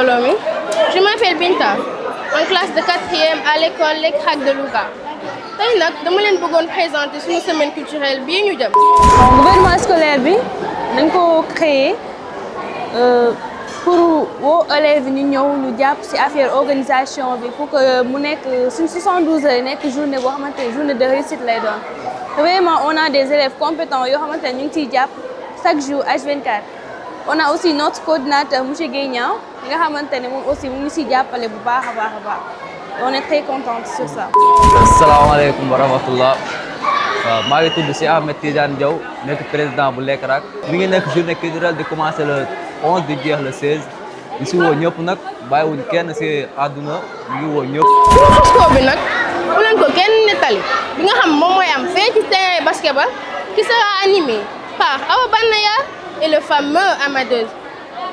Mbolomi. Je m'appelle Binta, en classe de 4e à l'école Les Cracs de Louga. Tey nag dama leen bëggoon présenter suñu semaine culturelle bii ñu jëm. Gouvernement scolaire bi dañ ko créé pour woo élèves ñu ñëw ñu jàpp ci affaire organisation bi pour que mu nekk suñ 72 heures nekk journée boo xamante ne journée de réussite lay doon. Vraiment on a des élèves compétents yoo xamante ne ñu ngi ciy jàpp chaque jour H24. On a aussi notre coordinateur monsieur Guèye Niang nga xamante ne moom aussi mu ngi ciy jàppale bu baax a baax a baax. On est très contents sur ça. Asalaamaaleykum wa rahmatullah. maa ngi tudd si Ahmed Tidiane Diaw nekk président bu Les Cracs. mi ngi nekk journée culturelle di commencer le 11 di jeex le 16. di si woo ñëpp nag bàyyiwuñ kenn si àdduna ñu ngi woo ñëpp. expo bi nag bu leen ko kenn nettali bi nga xam moom mooy am fee ci terrain basketball qui sera animé par Awa Banaya et le fameux Amadeus.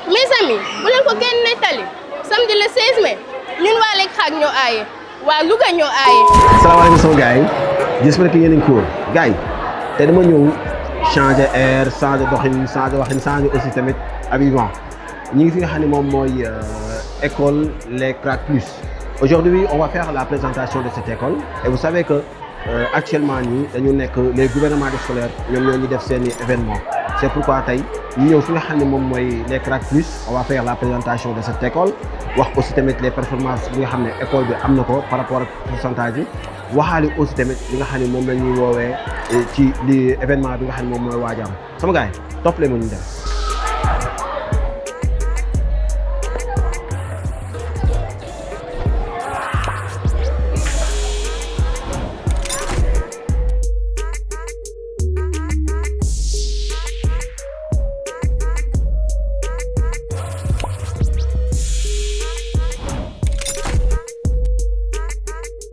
Mes amis bu leen ko kenn nettali samedi le 16 mai ñun waa Les Cracs ñoo aaye waa Louga ñoo aaye. Asalaamaaleykum sama gars yi j'espère que yéen a ngi cool gars yi te dama ñëw changer air changer doxin changer waxin changer aussi tamit habillement ñi ngi fi nga xam ne moom mooy école Les Cracs Plus. Aujourd'hui on va faire la présentation de cette école et vous savez que actuellement nii dañu nekk les gouvernements scolaires ñoom ñoo ñu def seeni événement. C'est pourquoi tey ñu ñëw fi nga xam ne moom mooy Les Cracs Plus on va faire la présentation de cette école wax aussi tamit les performances bi nga xam ne école bi am na ko par rapport ak pourcentage yi waxaale aussi tamit li nga xam ne moom la ñuy woowee ci li événement bi nga xam ne moom mooy waajaam sama gars yi topp leen ma ñu dem.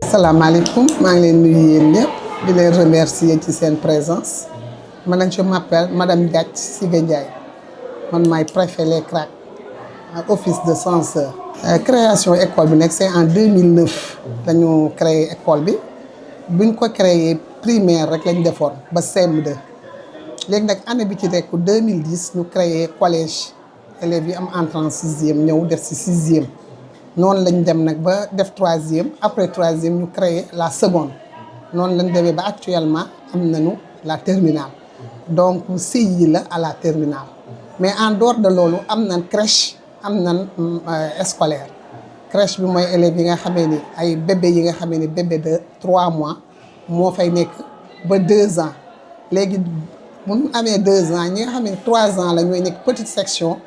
Asalaamaaleykum maa ngi leen nuyu yéen ñëpp di leen remercier ci seen présence je m'appelle madame Diath Siga Ndiaye man maay préfet Les Cracs office de censeur. Création école bi nag c'est en 2009 dañu créé école bi buñ ko créé primaire rek lañ defoon ba CM2 léegi nag année bi ci nekk 2010 ñu créé collège élèves yi am entrée en 6e ñëw def ci 6e. noonu lañ dem nag ba def 3e après 3e ñu créer la seconde noonu lañ demee ba actuellement am nañu la terminale donc CI la à la terminale mais en dehors de loolu am nañ crèche am nañ scolaire crèche bi mooy élèves yi nga xamee ni ay bébé yi nga xamee ni bébé de 3 mois moo fay nekk ba 2 ans léegi bu ñu amee 2 ans ñi nga xam ne 3 ans la ñooy nekk petite section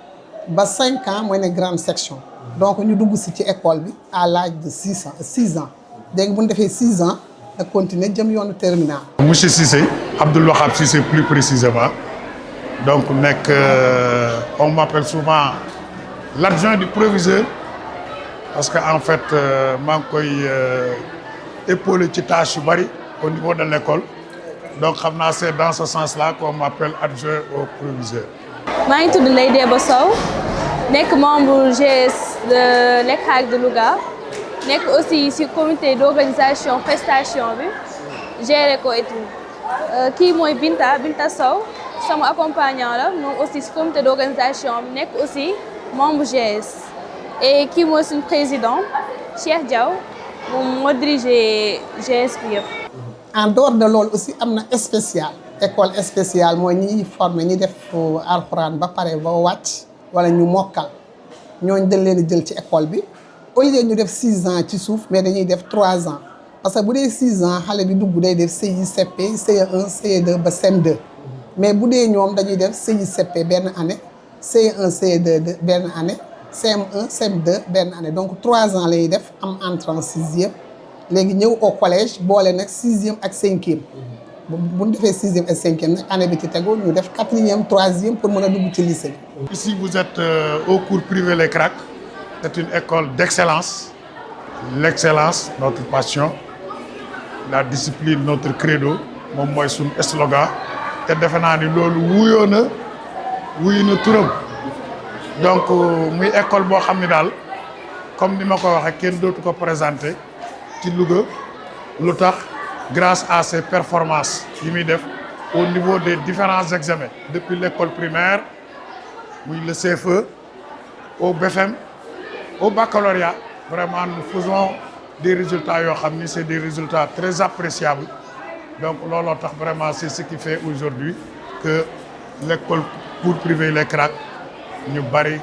ba 5 ans mooy nekk grande section. Donc ñu dugg ci école bi à l'âge de 6 ans dégg bu ñu defee 6 ans da continuer jëm yoonu terminal. Monsieur Cissé Abdoul Wahab Cissé plus précisément donc on m'appelle souvent l'adjoint du proviseur parce que en fait maa ngi koy épauler ci tâche yu bari au niveau de l'école donc xam naa c'est dans ce sens-là qu'on m'appelle adjoint au proviseur. maa ngi tudd Ndeye Deba Sow nekk membre GS de Les Cracs de Louga nekk aussi ci comité d'organisation prestation bi géré ko et tout kii mooy Binta Sow sama accompagnant la moom aussi ci comité d'organisation bi nekk aussi membre GS et kii mooy suñu président Cheikh Diaw moom moo dirigé GS bi yëpp. En dehors de loolu aussi am na spécial école spéciale mooy ñi former ñi def alxuraan ba pare ba wàcc wala ñu mokkal ñooñu dañ leen jël ci école bi au lieu ñu def 6 ans ci suuf mais dañuy def 3 ans parce que bu dee 6 ans xale bi dugg day def CI CP CE1 CE2 ba CM2 mais bu dee ñoom dañuy def CI CP benn année CE1 CE2 benn année CM1 CM2 benn année donc 3 ans lay def am entrée en 6e léegi ñëw au collège boole nag 6e ak 5e. bu ñu defee 6e et 5e nag année bi ci tegu ñu def 4e 3e pour mën a dugg ci lycée bi. Ici vous êtes au cours privé Les Cracs. C'est une école d'excellence. L'excellence notre passion, la discipline notre credo moom mooy suñu slogan te defe naa ni loolu wuyu na turam donc muy école boo xam ni daal comme ni ma ko waxee kenn dootu ko présenter ci Louga lu tax. Grâce à ses performances yi muy def au niveau des différents examens depuis l'école primaire muy le CFE au BFM au baccalauréat, vraiment, nous faisons des résultats, c'est des résultats très appréciables. Donc, vraiment, c'est ce qui fait aujourd'hui que l'école cours privé Les Cracks, nous bari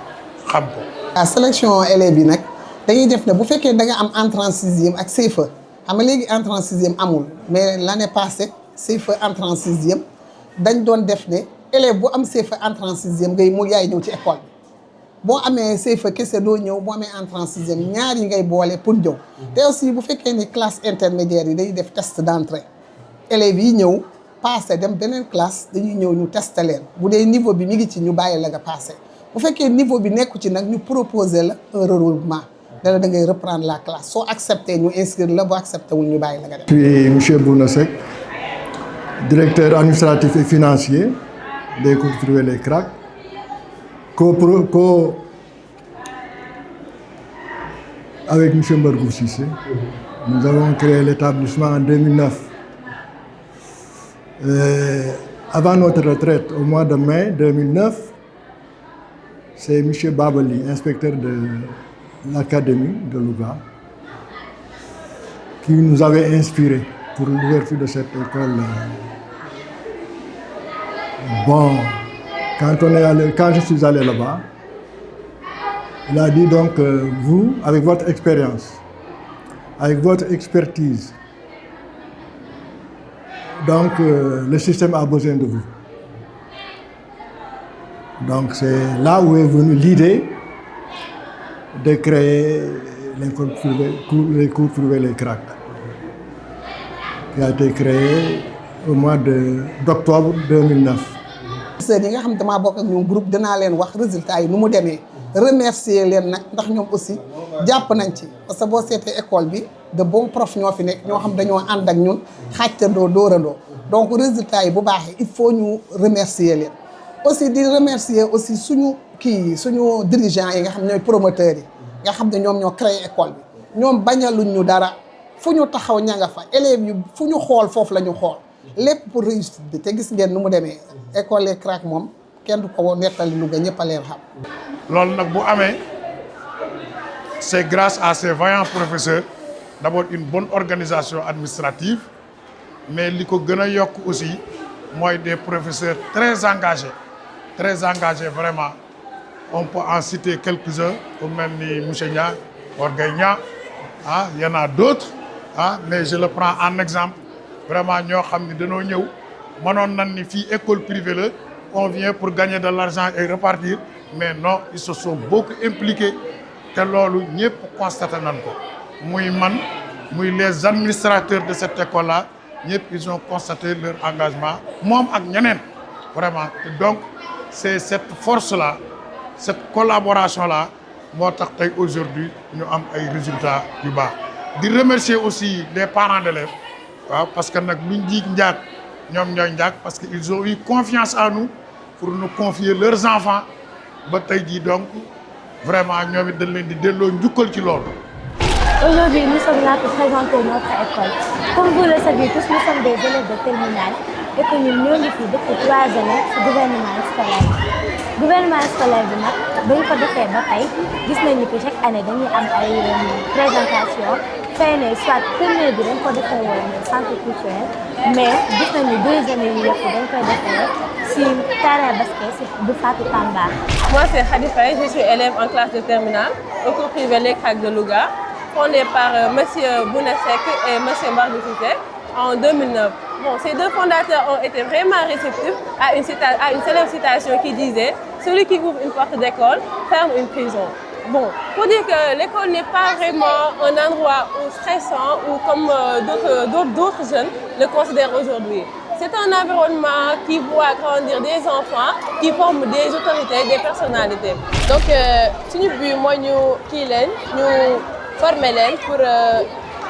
xam ko. La sélection élèves yi nag dañuy def ne bu fekkee da nga am entrée en sixième ak CFEE xam nga léegi entrée en sixième amul mais l'année passée CFEE entrée en sixième dañ doon def ne élève bu am CFEE entrée en sixième ngay mu yaay ñëw ci école bi boo amee CFEE kese doo ñëw boo amee entrée en sixième ñaar yi ngay boole pour ñëw te aussi bu fekkee ni classe intermédiaire yi day def test d'entrée élèves yi ñëw passé dem beneen classe dañuy ñëw ñu testé leen bu dee niveau bi mi ngi ci ñu bàyyi la nga passé bu fekkee niveau bi nekku ci nag ñu proposer la un regroupement da ngay reprendre la classe soo accepté ñu inscrire la boo accepté wul ñu bàyyi la nga dem. Je suis monsieur Bouna Seck, directeur administratif et financier des cours privés Les Cracks. Avec monsieur Mbargou Cissé, nous avons créé l'établissement en 2009. Avant notre retraite, au mois de mai 2009, c'est M. Babali, inspecteur de l'académie de Louga, qui nous avait inspiré pour l'ouverture de cette école. Bon, quand je suis allé là-bas, il a dit donc, vous, avec votre expérience, avec votre expertise, donc le système a besoin de vous. Donc c'est là où est venue l'idée de créer les cours privés Les Cracks, qui a été créé au mois d'octobre 2009. professeurs yi nga xam damaa bokk ak ñoom groupe dinaa leen wax résultats yi nu mu demee remercier leen nag ndax ñoom aussi jàpp nañ ci parce que boo seetee école bi de bons profs ñoo fi nekk ñoo xam dañoo ànd ak ñun xàccandoo dóorandoo donc résultats yi bu baaxee il faut ñu remercier leen aussi di remercier aussi suñu dirigeants yi nga xam ñooy promoteurs yi nga xam ne ñoom ñoo créé école bi ñoom bañaluñ ñu dara fu ñu taxaw ña nga fa élèves yi fu ñu xool foofu la ñu xool lépp pour réussite bi te gis ngeen nu mu demee école Les Cracks moom kenn du ko nettali Louga ñëpp a leen xam. loolu nag bu amee c'est grâce à ces vaillants professeurs d'abord une bonne organisation administrative mais li ko gën a yokk aussi mooy des professeurs très engagés vraiment on peut en citer quelques-uns ku mel ni monsieur Nia Orgay Nia y en a d'autres mais je le prends en exemple vraiment ñoo xam ni dañoo ñëw mënoon nañ ni fii école privée la on vient pour gagner de l'argent et repartir mais non ils se sont beaucoup impliqués te loolu ñëpp constaté nañ ko muy man muy les administrateurs de cette école là ñëpp ils ont constaté leur engagement moom ak ñeneen vraiment donc c'est cette force là cette collaboration là moo tax tey aujourd'hui ñu am ay résultats yu baax di remercier aussi les parents d'élèves waaw parce que nag luñ jiig njaag ñoom ñooy njaag parce que ils ont eu confiance en nous pour nous confier leurs enfants ba tey jii donc vraiment ñoom it dañ leen di delloo njukkal ci loolu. Aujourd'hui, nous sommes là pour présenter notre école. Comme vous le savez tous, nous sommes des élèves de terminale et que ñun ñoo ngi fi depuis 3 années ci gouvernement scolaire bi. Gouvernement scolaire bi nag ba ñu ko defee ba tey gis nañu que chaque année dañuy am ay présentation fay ne soit première bi dañ ko defee woon centre culturel mais gis nañu 2 années yu yëpp dañ koy defee ci terrain basket du Fatou Tamba. Moi c'est Khady Faye, je suis élève en classe de terminale au cours privé Les Cracks de Louga, fondé par monsieur Bouna Seck et monsieur Mbargou Cissé en 2009. Bon, ces deux fondateurs ont été vraiment réceptifs à une célèbre citation qui disait « Celui qui ouvre une porte d'école ferme une prison ». Bon, pour dire que l'école n'est pas vraiment un endroit stressant ou comme d'autres jeunes le considèrent aujourd'hui. C'est un environnement qui voit grandir des enfants, qui forment des autorités, des personnalités. Donc, suñu but mooy ñu kii leen ñu former leen pour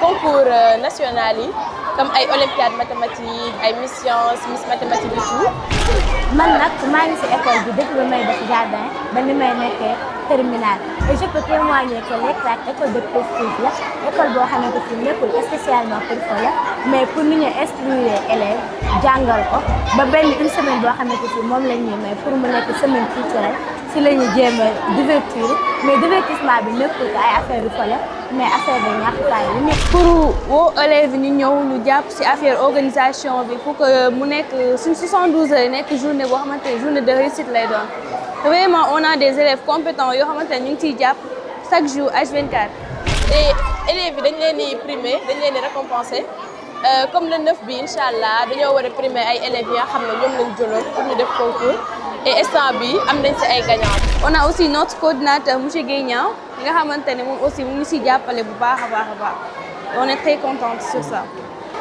concours national yi comme ay olympiade mathématique ay Miss Science Miss mathématique et tout man nag maa ngi si école bi depuis ba may def jardin ba ni may nekkee terminale et je peux témoigner que les CRAC école de prestige la école boo xamante si nekkul spécialement pour fo la mais pour ni ñu instruire élèves jàngal ko ba benn une semaine boo xamante si moom la ñuy may pour mu nekk semaine culturelle si la ñu jéem a divertir mais divertissement bi nekkul ko ay affaire yu fo la mais affaire de ñàkk fay la. pour woo élèves ñu ñëw ñu jàpp ci affaire organisation bi pour que mu nekk suñ 72 heures nekk journée boo xamante ne journée de réussite lay doon vraiment on a des élèves compétents yoo xamante ne ñu ngi ciy jàpp chaque jour H24. et élèves yi dañ leen di primer dañ leen di récompenser comme le 9 bi incha allah dañoo war a primer ay élèves yi nga xam ne ñoom lañ jëloon pour ñu def concours et instant bi am nañ ci ay gagnants. on a aussi notre coordinateur monsieur Guèye Niang nga xamante ne moom aussi mu ngi siy jàppale bu baax a baax a baax on est très contente sur ça.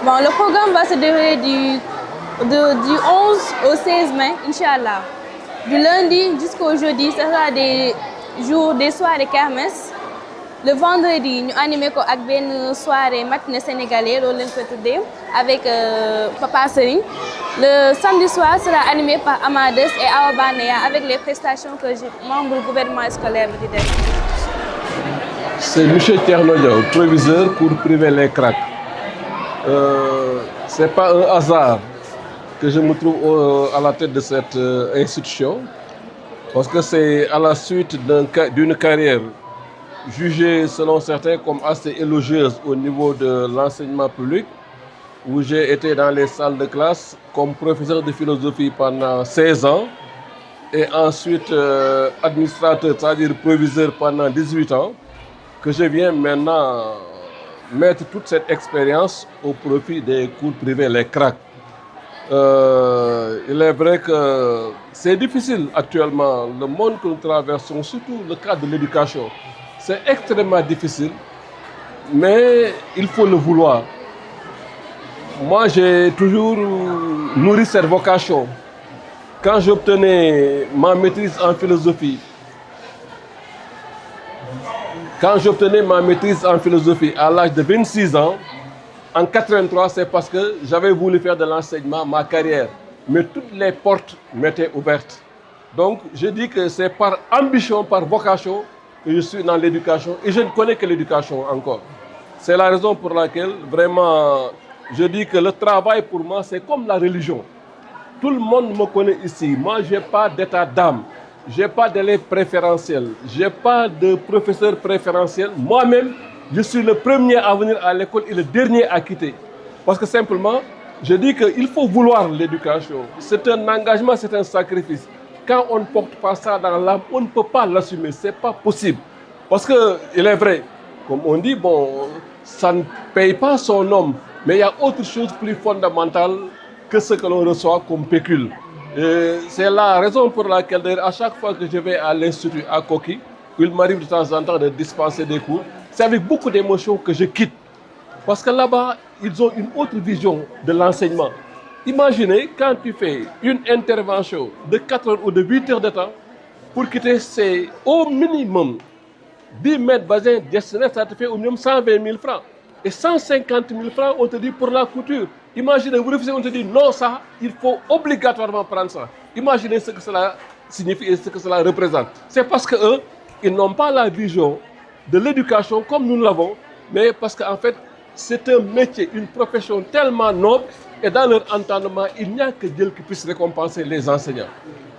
Bon, le programme va se dérouler du 11 au 16 mai, Inch'Allah. Du lundi jusqu'au jeudi, ce sera des jours, des soirées kermesse. Le vendredi, nous animons avec une soirée matinée sénégalaise, avec Papa Sering. Le samedi soir sera animé par Amadeus et Awabanea avec les prestations que les membres du gouvernement scolaire de C'est M. Tierno, proviseur pour priver les CRAC. Ce n'est pas un hasard que je me trouve à la tête de cette institution, parce que c'est à la suite d'une carrière jugée selon certains comme assez élogieuse au niveau de l'enseignement public, où j'ai été dans les salles de classe comme professeur de philosophie pendant 16 ans, et ensuite administrateur, c'est-à-dire proviseur pendant 18 ans, que je viens maintenant mettre toute cette expérience au profit des cours privés, les CRAC. Il est vrai que c'est difficile actuellement, le monde que nous traversons, surtout le cadre de l'éducation. C'est extrêmement difficile, mais il faut le vouloir. Moi, j'ai toujours nourri cette vocation. Quand j'obtenais ma maîtrise en philosophie, à l'âge de 26 ans, en 83, c'est parce que j'avais voulu faire de l'enseignement ma carrière. Mais toutes les portes m'étaient ouvertes. Donc, je dis que c'est par ambition, par vocation que je suis dans l'éducation. Et je ne connais que l'éducation encore. C'est la raison pour laquelle, vraiment, je dis que le travail pour moi, c'est comme la religion. Tout le monde me connaît ici. Moi, je n'ai pas d'état d'âme. Je n'ai pas d'élève préférentiel. Je n'ai pas de professeur préférentiel. Moi-même, je suis le premier à venir à l'école et le dernier à quitter. Parce que simplement, je dis qu'il faut vouloir l'éducation. C'est un engagement, c'est un sacrifice. Quand on ne porte pas ça dans l'âme, on ne peut pas l'assumer. Ce n'est pas possible. Parce qu'il est vrai, comme on dit, bon, ça ne paye pas son homme. Mais il y a autre chose plus fondamentale que ce que l'on reçoit comme pécule. C'est la raison pour laquelle, à chaque fois que je vais à l'Institut à Koki, il m'arrive de temps en temps de dispenser des cours, c'est avec beaucoup d'émotion que je quitte. Parce que là-bas, ils ont une autre vision de l'enseignement. Imaginez quand tu fais une intervention de 4 heures ou de 8 heures de temps, pour quitter, c'est au minimum 10 mètres bassin destiné, ça te fait au minimum 120 000 francs. Et 150 000 francs, on te dit pour la couture. Imaginez, vous refusez, on te dit non, ça, il faut obligatoirement prendre ça. Imaginez ce que cela signifie et ce que cela représente. C'est parce qu'eux, ils n'ont pas la vision de l'éducation comme nous l'avons, mais parce qu'en fait, c'est un métier, une profession tellement noble, et dans leur entendement, il n'y a que Dieu qui puisse récompenser les enseignants.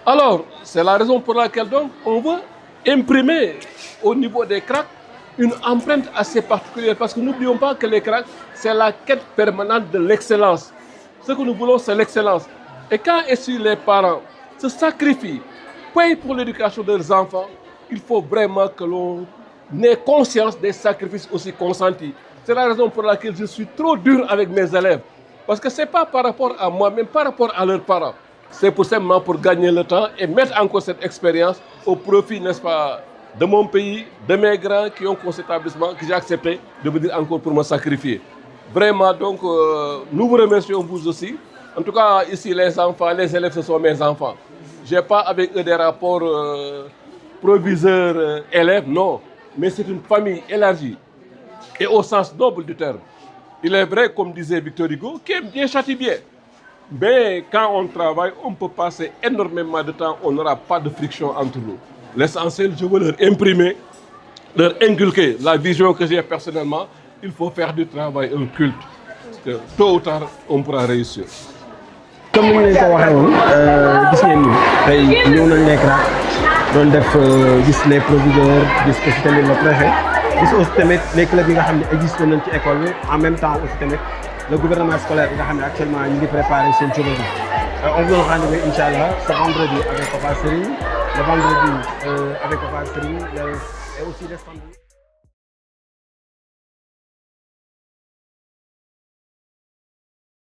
Alors, c'est la raison pour laquelle donc, on veut imprimer au niveau des CRAC une empreinte assez particulière, parce que n'oublions pas que les CRAC, c'est la quête permanente de l'excellence. Ce que nous voulons, c'est l'excellence. Et quand les parents se sacrifient, payent pour l'éducation de leurs enfants, il faut vraiment que l'on ait conscience des sacrifices aussi consentis. C'est la raison pour laquelle je suis trop dur avec mes élèves. Parce que ce n'est pas par rapport à moi, mais par rapport à leurs parents. C'est pour simplement pour gagner le temps et mettre encore cette expérience au profit, n'est-ce pas, de mon pays, de mes grands qui ont cet établissement, que j'ai accepté de venir encore pour me sacrifier. Vraiment, donc, nous vous remercions vous aussi. En tout cas, ici, les enfants, les élèves, ce sont mes enfants. Je n'ai pas avec eux des rapports proviseurs-élèves, non. Mais c'est une famille élargie et au sens noble du terme. Il est vrai, comme disait Victor Hugo, qui aime bien châtie bien. Mais quand on travaille, on peut passer énormément de temps, on n'aura pas de friction entre nous. L'essentiel, je veux leur imprimer, leur inculquer la vision que j'ai personnellement. Il faut faire du travail un culte. Parce que tôt ou tard, on pourra réussir. Comme ni ñu leen ko waxee woon gis ngeen ni tey ñëw nañ les CRAC doon def gis les proviseurs gis aussi tamit le préfet gis aussi tamit les clubs yi nga xam ne existé nañ ci école bi en même temps aussi tamit le gouvernement scolaire bi nga xam ne actuellement ñu ngi préparé seen journée bi. On vous donne rendez-vous Inch'Allah ce vendredi avec Papa Serigne, le vendredi avec Papa Serigne et aussi les samedis.